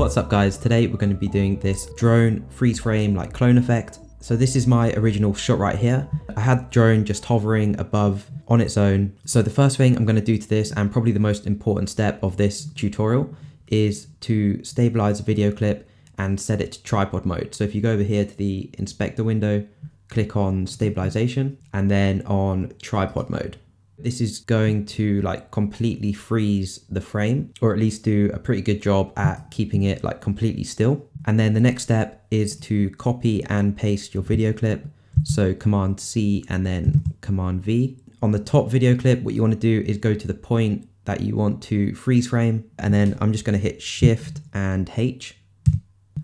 What's up guys, today we're going to be doing this drone freeze frame like clone effect. So this is my original shot right here. I had drone just hovering above on its own. So the first thing I'm going to do to this, and probably the most important step of this tutorial, is to stabilize the video clip and set it to tripod mode. So if you go over here to the inspector window, click on stabilization and then on tripod mode. This is going to like completely freeze the frame, or at least do a pretty good job at keeping it like completely still. And then the next step is to copy and paste your video clip. So Command C and then Command V. On the top video clip, what you want to do is go to the point that you want to freeze frame. And then I'm just going to hit Shift and H.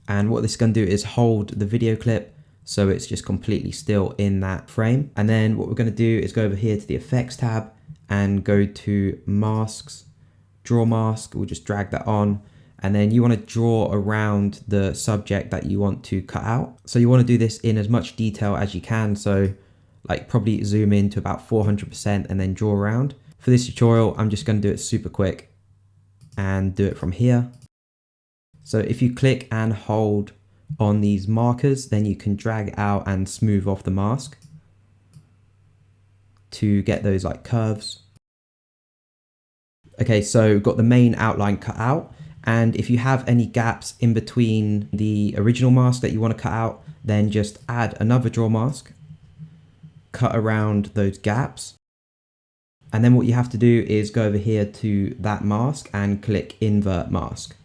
And what this is going to do is hold the video clip so it's just completely still in that frame. And then what we're going to do is go over here to the effects tab and go to masks, draw mask. We'll just drag that on. And then you want to draw around the subject that you want to cut out. So you want to do this in as much detail as you can. So like probably zoom in to about 400% and then draw around. For this tutorial, I'm just going to do it super quick and do it from here. So if you click and hold on these markers, then you can drag out and smooth off the mask to get those like curves. Okay, so got the main outline cut out. And if you have any gaps in between the original mask that you want to cut out, then just add another draw mask, cut around those gaps. And then what you have to do is go over here to that mask and click Invert Mask.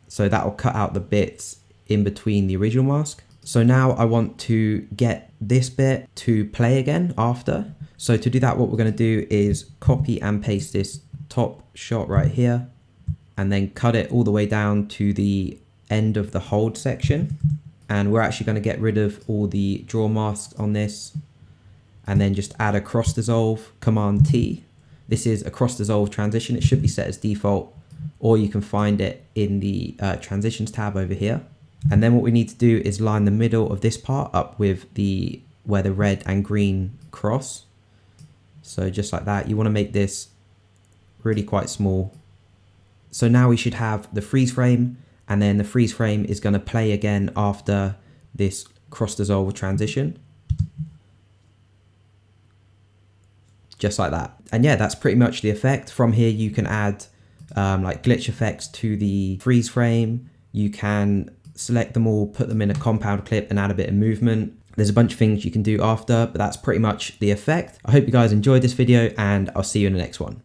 So that will cut out the bits in between the original mask. So now I want to get this bit to play again after. So to do that, what we're going to do is copy and paste this top shot right here and then cut it all the way down to the end of the hold section. And we're actually going to get rid of all the draw masks on this and then just add a cross dissolve, Command T. This is a cross dissolve transition. It should be set as default, or you can find it in the transitions tab over here. And then what we need to do is line the middle of this part up with where the red and green cross. So just like that, you want to make this really quite small. So now we should have the freeze frame, and then the freeze frame is going to play again after this cross dissolve transition. Just like that. And yeah, that's pretty much the effect. From here, you can add like glitch effects to the freeze frame. You can select them all, put them in a compound clip and add a bit of movement. There's a bunch of things you can do after, but that's pretty much the effect. I hope you guys enjoyed this video and I'll see you in the next one.